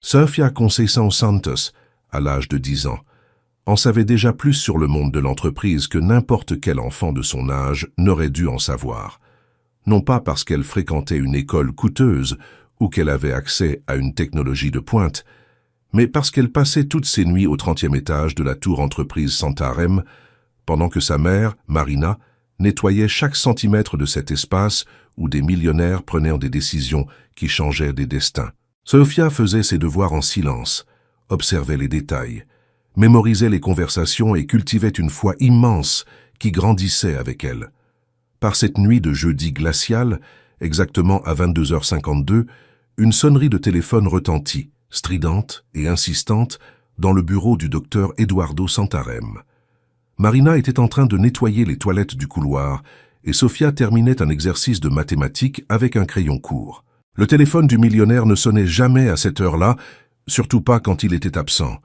Sofia Conceição Santos, à l'âge de 10 ans, en savait déjà plus sur le monde de l'entreprise que n'importe quel enfant de son âge n'aurait dû en savoir. Non pas parce qu'elle fréquentait une école coûteuse ou qu'elle avait accès à une technologie de pointe, mais parce qu'elle passait toutes ses nuits au 30e étage de la tour entreprise Santarém, pendant que sa mère, Marina, nettoyait chaque centimètre de cet espace où des millionnaires prenaient des décisions qui changeaient des destins. Sofia faisait ses devoirs en silence, observait les détails, mémorisait les conversations et cultivait une foi immense qui grandissait avec elle. Par cette nuit de jeudi glacial, exactement à 22h52, une sonnerie de téléphone retentit, stridente et insistante, dans le bureau du docteur Eduardo Santarém. Marina était en train de nettoyer les toilettes du couloir et Sofia terminait un exercice de mathématiques avec un crayon court. Le téléphone du millionnaire ne sonnait jamais à cette heure-là, surtout pas quand il était absent.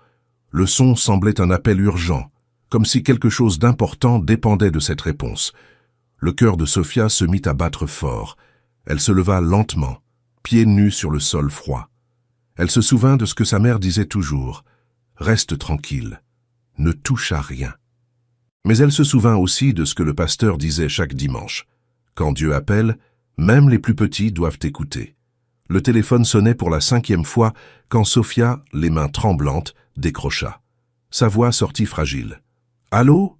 Le son semblait un appel urgent, comme si quelque chose d'important dépendait de cette réponse. Le cœur de Sofia se mit à battre fort. Elle se leva lentement, pieds nus sur le sol froid. Elle se souvint de ce que sa mère disait toujours. « Reste tranquille, ne touche à rien ». Mais elle se souvint aussi de ce que le pasteur disait chaque dimanche. Quand Dieu appelle, même les plus petits doivent écouter. Le téléphone sonnait pour la 5e fois quand Sofia, les mains tremblantes, décrocha. Sa voix sortit fragile. « Allô ?»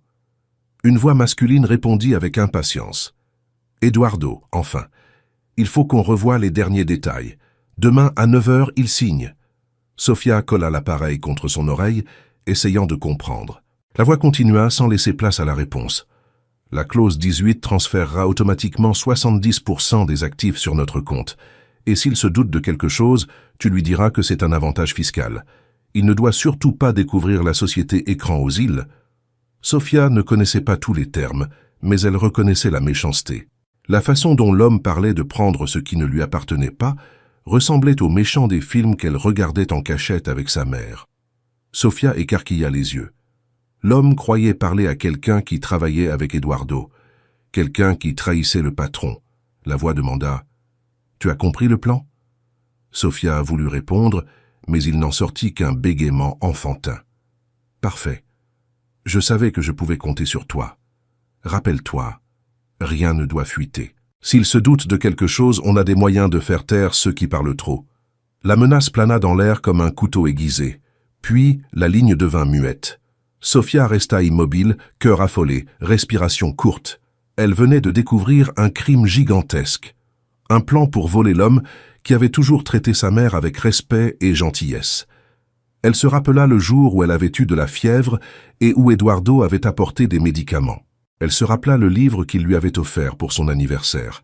Une voix masculine répondit avec impatience. « Eduardo, enfin. Il faut qu'on revoie les derniers détails. Demain à 9h, il signe. » Sofia colla l'appareil contre son oreille, essayant de comprendre. La voix continua sans laisser place à la réponse. « La clause 18 transférera automatiquement 70% des actifs sur notre compte. Et s'il se doute de quelque chose, tu lui diras que c'est un avantage fiscal. Il ne doit surtout pas découvrir la société Écran aux îles. » Sofia ne connaissait pas tous les termes, mais elle reconnaissait la méchanceté. La façon dont l'homme parlait de prendre ce qui ne lui appartenait pas ressemblait aux méchants des films qu'elle regardait en cachette avec sa mère. Sofia écarquilla les yeux. L'homme croyait parler à quelqu'un qui travaillait avec Eduardo, quelqu'un qui trahissait le patron. La voix demanda « Tu as compris le plan ?» Sofia voulut répondre, mais il n'en sortit qu'un bégaiement enfantin. « Parfait. Je savais que je pouvais compter sur toi. Rappelle-toi, rien ne doit fuiter. S'il se doute de quelque chose, on a des moyens de faire taire ceux qui parlent trop. » La menace plana dans l'air comme un couteau aiguisé. Puis la ligne devint muette. Sofia resta immobile, cœur affolé, respiration courte. Elle venait de découvrir un crime gigantesque. Un plan pour voler l'homme qui avait toujours traité sa mère avec respect et gentillesse. Elle se rappela le jour où elle avait eu de la fièvre et où Eduardo avait apporté des médicaments. Elle se rappela le livre qu'il lui avait offert pour son anniversaire.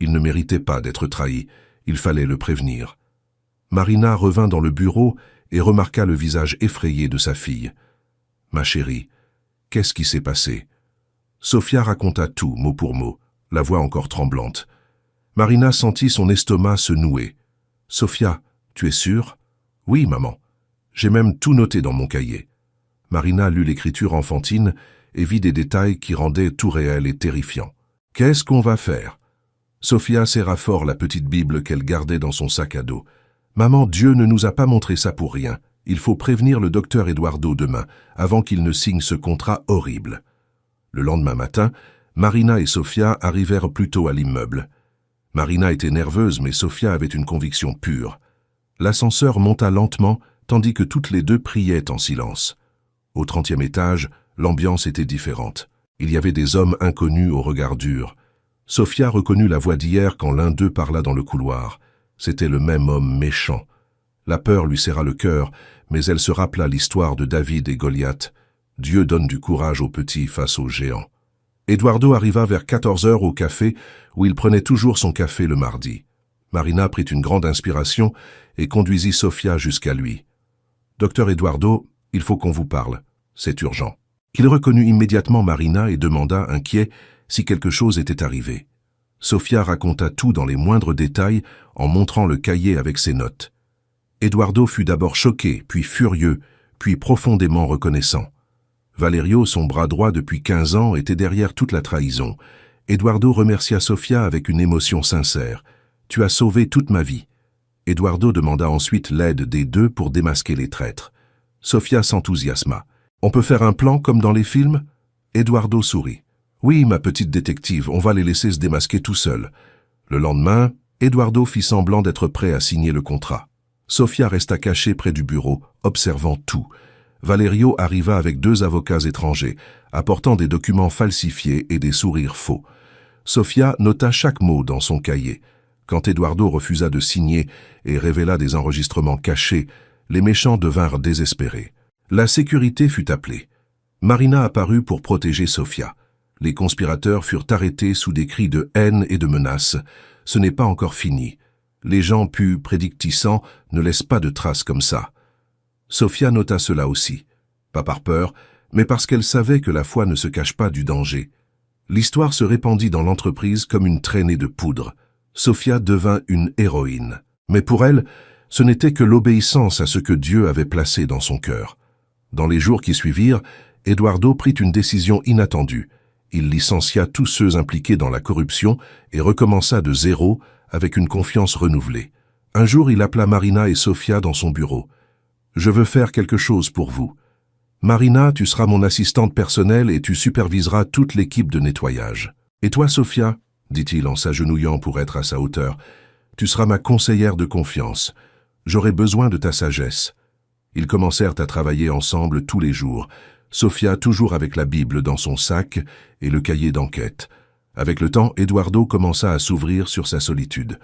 Il ne méritait pas d'être trahi, il fallait le prévenir. Marina revint dans le bureau et remarqua le visage effrayé de sa fille. « Ma chérie, qu'est-ce qui s'est passé ?» Sofia raconta tout, mot pour mot, la voix encore tremblante. Marina sentit son estomac se nouer. « Sofia, tu es sûre ?»« Oui, maman. J'ai même tout noté dans mon cahier. » Marina lut l'écriture enfantine et vit des détails qui rendaient tout réel et terrifiant. « Qu'est-ce qu'on va faire ?» Sofia serra fort la petite Bible qu'elle gardait dans son sac à dos. « Maman, Dieu ne nous a pas montré ça pour rien. Il faut prévenir le docteur Eduardo demain, avant qu'il ne signe ce contrat horrible. » Le lendemain matin, Marina et Sofia arrivèrent plus tôt à l'immeuble. Marina était nerveuse, mais Sofia avait une conviction pure. L'ascenseur monta lentement, tandis que toutes les deux priaient en silence. Au 30e étage, l'ambiance était différente. Il y avait des hommes inconnus au regard dur. Sofia reconnut la voix d'hier quand l'un d'eux parla dans le couloir. C'était le même homme méchant. La peur lui serra le cœur, mais elle se rappela l'histoire de David et Goliath. Dieu donne du courage aux petits face aux géants. Eduardo arriva vers 14h au café, où il prenait toujours son café le mardi. Marina prit une grande inspiration et conduisit Sofia jusqu'à lui. « Docteur Eduardo, il faut qu'on vous parle. C'est urgent. » Il reconnut immédiatement Marina et demanda, inquiet, si quelque chose était arrivé. Sofia raconta tout dans les moindres détails en montrant le cahier avec ses notes. Eduardo fut d'abord choqué, puis furieux, puis profondément reconnaissant. Valerio, son bras droit depuis 15 ans, était derrière toute la trahison. Eduardo remercia Sofia avec une émotion sincère. « Tu as sauvé toute ma vie. » Eduardo demanda ensuite l'aide des deux pour démasquer les traîtres. Sofia s'enthousiasma. « On peut faire un plan comme dans les films ?» Eduardo sourit. « Oui, ma petite détective, on va les laisser se démasquer tout seuls. » Le lendemain, Eduardo fit semblant d'être prêt à signer le contrat. Sofia resta cachée près du bureau, observant tout. Valerio arriva avec 2 avocats étrangers, apportant des documents falsifiés et des sourires faux. Sofia nota chaque mot dans son cahier. Quand Eduardo refusa de signer et révéla des enregistrements cachés, les méchants devinrent désespérés. La sécurité fut appelée. Marina apparut pour protéger Sofia. Les conspirateurs furent arrêtés sous des cris de haine et de menaces. Ce n'est pas encore fini. Les gens pus prédictissants ne laissent pas de traces comme ça. Sofia nota cela aussi, pas par peur, mais parce qu'elle savait que la foi ne se cache pas du danger. L'histoire se répandit dans l'entreprise comme une traînée de poudre. Sofia devint une héroïne. Mais pour elle, ce n'était que l'obéissance à ce que Dieu avait placé dans son cœur. Dans les jours qui suivirent, Eduardo prit une décision inattendue. Il licencia tous ceux impliqués dans la corruption et recommença de zéro avec une confiance renouvelée. Un jour, il appela Marina et Sofia dans son bureau. « Je veux faire quelque chose pour vous. Marina, tu seras mon assistante personnelle et tu superviseras toute l'équipe de nettoyage. Et toi, Sofia, dit-il en s'agenouillant pour être à sa hauteur, tu seras ma conseillère de confiance. J'aurai besoin de ta sagesse. » Ils commencèrent à travailler ensemble tous les jours, Sofia toujours avec la Bible dans son sac et le cahier d'enquête. Avec le temps, Eduardo commença à s'ouvrir sur sa solitude.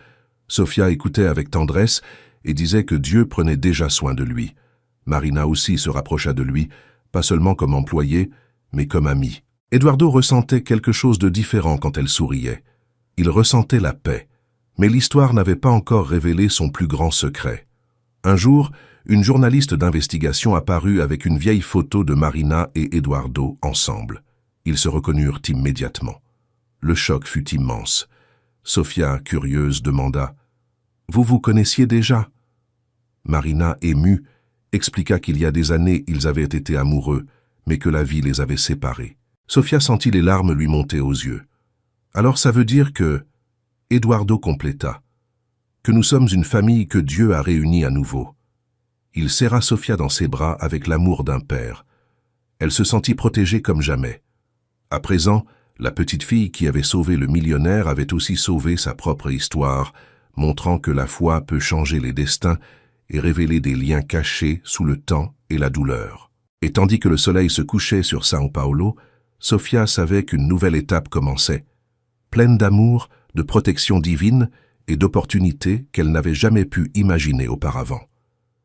Sofia écoutait avec tendresse et disait que Dieu prenait déjà soin de lui. Marina aussi se rapprocha de lui, pas seulement comme employée, mais comme amie. Eduardo ressentait quelque chose de différent quand elle souriait. Il ressentait la paix. Mais l'histoire n'avait pas encore révélé son plus grand secret. Un jour, une journaliste d'investigation apparut avec une vieille photo de Marina et Eduardo ensemble. Ils se reconnurent immédiatement. Le choc fut immense. Sofia, curieuse, demanda « Vous vous connaissiez déjà ?» Marina, émue, expliqua qu'il y a des années ils avaient été amoureux, mais que la vie les avait séparés. Sofia sentit les larmes lui monter aux yeux. « Alors ça veut dire que… » Eduardo compléta. « Que nous sommes une famille que Dieu a réunie à nouveau. » Il serra Sofia dans ses bras avec l'amour d'un père. Elle se sentit protégée comme jamais. À présent, la petite fille qui avait sauvé le millionnaire avait aussi sauvé sa propre histoire, montrant que la foi peut changer les destins et révéler des liens cachés sous le temps et la douleur. Et tandis que le soleil se couchait sur São Paulo, Sofia savait qu'une nouvelle étape commençait. Pleine d'amour, de protection divine et d'opportunités qu'elle n'avait jamais pu imaginer auparavant.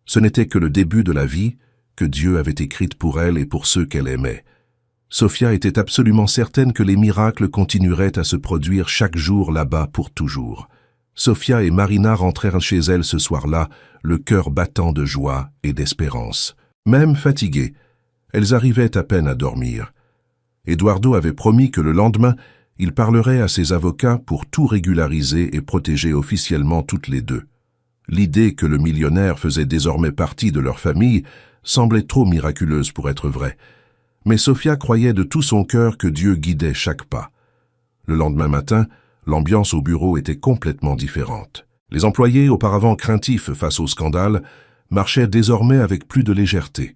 Ce n'était que le début de la vie que Dieu avait écrite pour elle et pour ceux qu'elle aimait. Sofia était absolument certaine que les miracles continueraient à se produire chaque jour là-bas pour toujours. Sofia et Marina rentrèrent chez elle ce soir-là, le cœur battant de joie et d'espérance. Même fatiguées, elles arrivaient à peine à dormir. Eduardo avait promis que le lendemain, il parlerait à ses avocats pour tout régulariser et protéger officiellement toutes les deux. L'idée que le millionnaire faisait désormais partie de leur famille semblait trop miraculeuse pour être vraie. Mais Sofia croyait de tout son cœur que Dieu guidait chaque pas. Le lendemain matin, l'ambiance au bureau était complètement différente. Les employés, auparavant craintifs face au scandale, marchaient désormais avec plus de légèreté.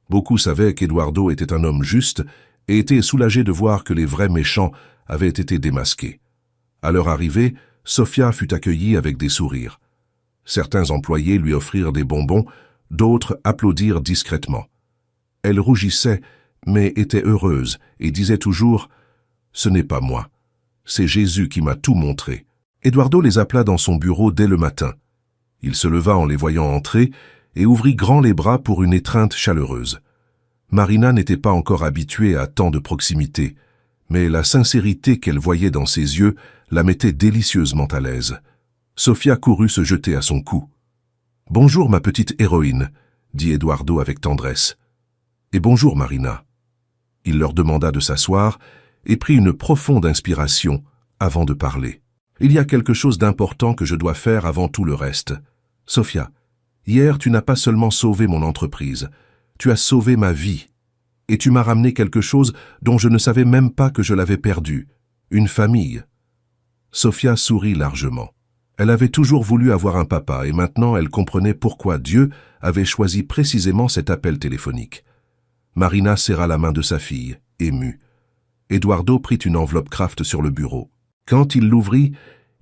Beaucoup savaient qu'Eduardo était un homme juste et étaient soulagés de voir que les vrais méchants avaient été démasqués. À leur arrivée, Sofia fut accueillie avec des sourires. Certains employés lui offrirent des bonbons, d'autres applaudirent discrètement. Elle rougissait, mais était heureuse et disait toujours « Ce n'est pas moi, c'est Jésus qui m'a tout montré ». Eduardo les appela dans son bureau dès le matin. Il se leva en les voyant entrer et ouvrit grand les bras pour une étreinte chaleureuse. Marina n'était pas encore habituée à tant de proximité, mais la sincérité qu'elle voyait dans ses yeux la mettait délicieusement à l'aise. Sofia courut se jeter à son cou. « Bonjour, ma petite héroïne », dit Eduardo avec tendresse. « Et bonjour, Marina. » Il leur demanda de s'asseoir et prit une profonde inspiration avant de parler. « Il y a quelque chose d'important que je dois faire avant tout le reste. Sofia, hier tu n'as pas seulement sauvé mon entreprise, tu as sauvé ma vie. Et tu m'as ramené quelque chose dont je ne savais même pas que je l'avais perdu, une famille. » Sofia sourit largement. Elle avait toujours voulu avoir un papa et maintenant elle comprenait pourquoi Dieu avait choisi précisément cet appel téléphonique. Marina serra la main de sa fille, émue. Eduardo prit une enveloppe Kraft sur le bureau. Quand il l'ouvrit,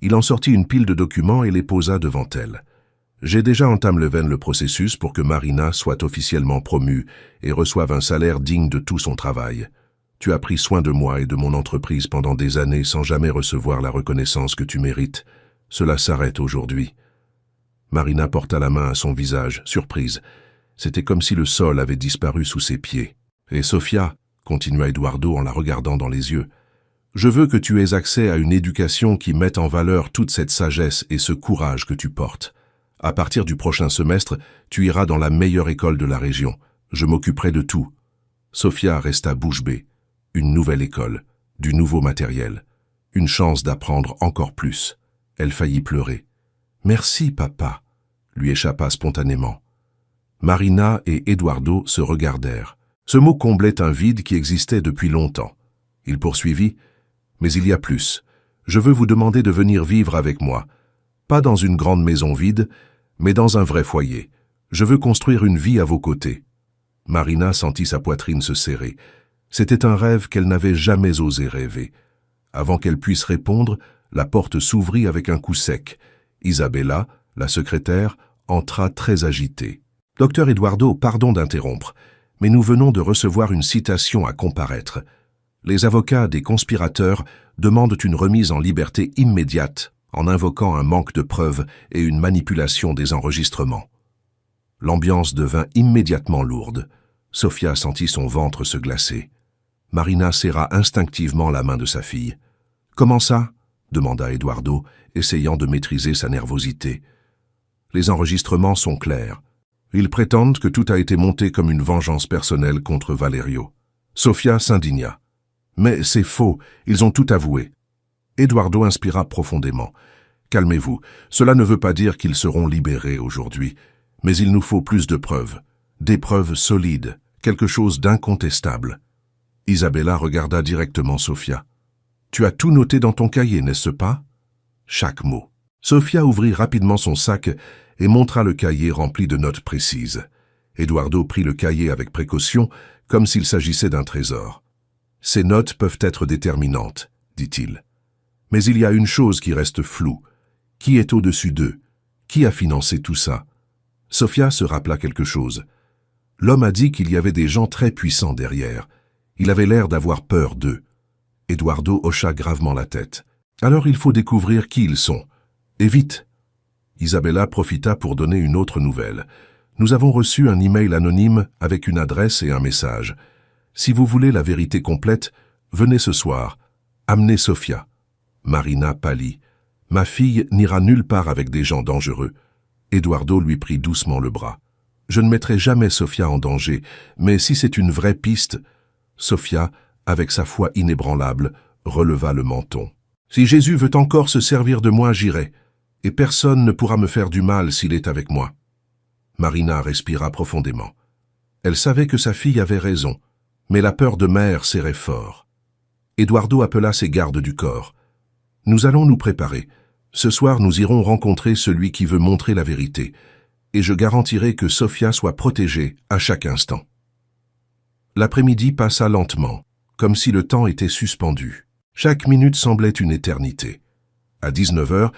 il en sortit une pile de documents et les posa devant elle. « J'ai déjà entamé le processus pour que Marina soit officiellement promue et reçoive un salaire digne de tout son travail. Tu as pris soin de moi et de mon entreprise pendant des années sans jamais recevoir la reconnaissance que tu mérites. Cela s'arrête aujourd'hui. » Marina porta la main à son visage, surprise. C'était comme si le sol avait disparu sous ses pieds. « Et Sofia, » continua Eduardo en la regardant dans les yeux, « je veux que tu aies accès à une éducation qui mette en valeur toute cette sagesse et ce courage que tu portes. À partir du prochain semestre, tu iras dans la meilleure école de la région. Je m'occuperai de tout. » Sofia resta bouche bée. Une nouvelle école, du nouveau matériel, une chance d'apprendre encore plus. Elle faillit pleurer. « Merci, papa », lui échappa spontanément. Marina et Eduardo se regardèrent. Ce mot comblait un vide qui existait depuis longtemps. Il poursuivit. « Mais il y a plus. Je veux vous demander de venir vivre avec moi. Pas dans une grande maison vide, mais dans un vrai foyer. Je veux construire une vie à vos côtés. » Marina sentit sa poitrine se serrer. C'était un rêve qu'elle n'avait jamais osé rêver. Avant qu'elle puisse répondre, la porte s'ouvrit avec un coup sec. Isabella, la secrétaire, entra très agitée. « Docteur Eduardo, pardon d'interrompre, mais nous venons de recevoir une citation à comparaître. Les avocats des conspirateurs demandent une remise en liberté immédiate en invoquant un manque de preuves et une manipulation des enregistrements. » L'ambiance devint immédiatement lourde. Sofia sentit son ventre se glacer. Marina serra instinctivement la main de sa fille. « Comment ça ?» demanda Eduardo, essayant de maîtriser sa nervosité. « Les enregistrements sont clairs. Ils prétendent que tout a été monté comme une vengeance personnelle contre Valerio. » Sofia s'indigna. « Mais c'est faux, ils ont tout avoué. » Eduardo inspira profondément. « Calmez-vous, cela ne veut pas dire qu'ils seront libérés aujourd'hui, mais il nous faut plus de preuves. Des preuves solides, quelque chose d'incontestable. » Isabella regarda directement Sofia. « Tu as tout noté dans ton cahier, n'est-ce pas ?» Chaque mot. Sofia ouvrit rapidement son sac et montra le cahier rempli de notes précises. Eduardo prit le cahier avec précaution, comme s'il s'agissait d'un trésor. « Ces notes peuvent être déterminantes, » dit-il. « Mais il y a une chose qui reste floue. Qui est au-dessus d'eux? Qui a financé tout ça ?» Sofia se rappela quelque chose. L'homme a dit qu'il y avait des gens très puissants derrière. Il avait l'air d'avoir peur d'eux. Eduardo hocha gravement la tête. « Alors il faut découvrir qui ils sont. Et vite !» Isabella profita pour donner une autre nouvelle. « Nous avons reçu un email anonyme avec une adresse et un message. Si vous voulez la vérité complète, venez ce soir. Amenez Sofia. » Marina pâlit. « Ma fille n'ira nulle part avec des gens dangereux. » Eduardo lui prit doucement le bras. « Je ne mettrai jamais Sofia en danger, mais si c'est une vraie piste... » Sofia, avec sa foi inébranlable, releva le menton. « Si Jésus veut encore se servir de moi, j'irai, et personne ne pourra me faire du mal s'il est avec moi. » Marina respira profondément. Elle savait que sa fille avait raison, mais la peur de mère serrait fort. Eduardo appela ses gardes du corps. « Nous allons nous préparer. Ce soir, nous irons rencontrer celui qui veut montrer la vérité, et je garantirai que Sofia soit protégée à chaque instant. » L'après-midi passa lentement, comme si le temps était suspendu. Chaque minute semblait une éternité. À 19 heures,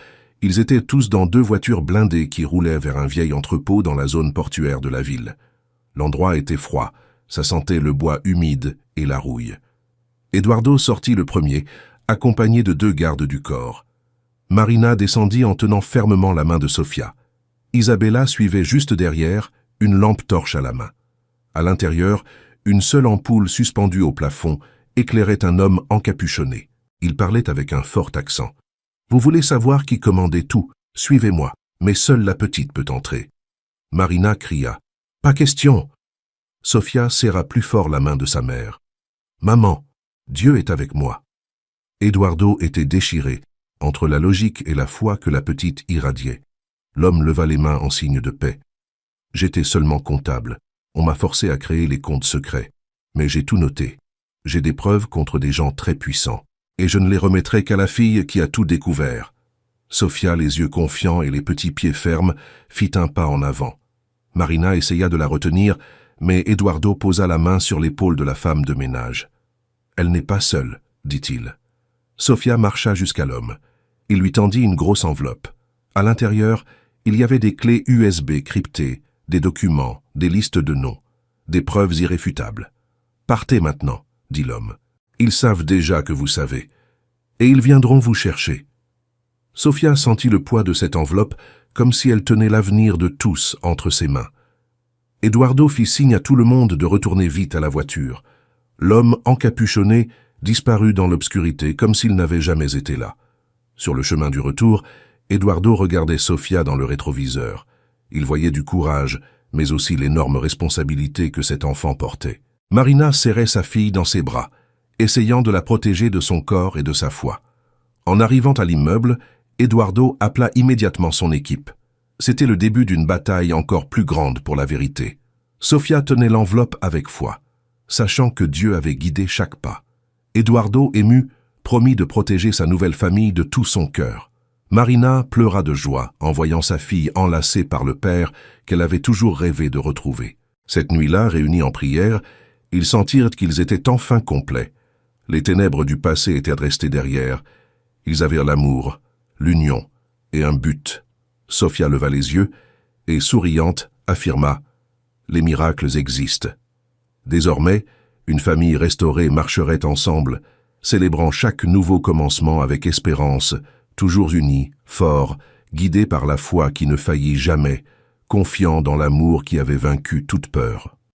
ils étaient tous dans 2 voitures blindées qui roulaient vers un vieil entrepôt dans la zone portuaire de la ville. L'endroit était froid, ça sentait le bois humide et la rouille. Eduardo sortit le premier, accompagné de 2 gardes du corps. Marina descendit en tenant fermement la main de Sofia. Isabella suivait juste derrière, une lampe torche à la main. À l'intérieur, une seule ampoule suspendue au plafond éclairait un homme encapuchonné. Il parlait avec un fort accent. « Vous voulez savoir qui commandait tout? Suivez-moi, mais seule la petite peut entrer. » Marina cria. « Pas question !» Sofia serra plus fort la main de sa mère. « Maman, Dieu est avec moi. » Eduardo était déchiré, entre la logique et la foi que la petite irradiait. L'homme leva les mains en signe de paix. « J'étais seulement comptable. On m'a forcé à créer les comptes secrets. Mais j'ai tout noté. J'ai des preuves contre des gens très puissants. Et je ne les remettrai qu'à la fille qui a tout découvert. » Sofia, les yeux confiants et les petits pieds fermes, fit un pas en avant. Marina essaya de la retenir, mais Eduardo posa la main sur l'épaule de la femme de ménage. « Elle n'est pas seule, dit-il. » Sofia marcha jusqu'à l'homme. Il lui tendit une grosse enveloppe. À l'intérieur, il y avait des clés USB cryptées, des documents, des listes de noms, des preuves irréfutables. « Partez maintenant, » dit l'homme. « Ils savent déjà que vous savez, et ils viendront vous chercher. » Sofia sentit le poids de cette enveloppe comme si elle tenait l'avenir de tous entre ses mains. Eduardo fit signe à tout le monde de retourner vite à la voiture. L'homme encapuchonné disparut dans l'obscurité comme s'il n'avait jamais été là. Sur le chemin du retour, Eduardo regardait Sofia dans le rétroviseur. Il voyait du courage, mais aussi l'énorme responsabilité que cet enfant portait. Marina serrait sa fille dans ses bras, essayant de la protéger de son corps et de sa foi. En arrivant à l'immeuble, Eduardo appela immédiatement son équipe. C'était le début d'une bataille encore plus grande pour la vérité. Sofia tenait l'enveloppe avec foi, sachant que Dieu avait guidé chaque pas. Eduardo, ému, promit de protéger sa nouvelle famille de tout son cœur. Marina pleura de joie en voyant sa fille enlacée par le père qu'elle avait toujours rêvé de retrouver. Cette nuit-là, réunis en prière, ils sentirent qu'ils étaient enfin complets. Les ténèbres du passé étaient restées derrière. Ils avaient l'amour, l'union et un but. Sofia leva les yeux et, souriante, affirma « Les miracles existent ». Désormais, une famille restaurée marcherait ensemble, célébrant chaque nouveau commencement avec espérance, toujours unis, forts, guidés par la foi qui ne faillit jamais, confiants dans l'amour qui avait vaincu toute peur.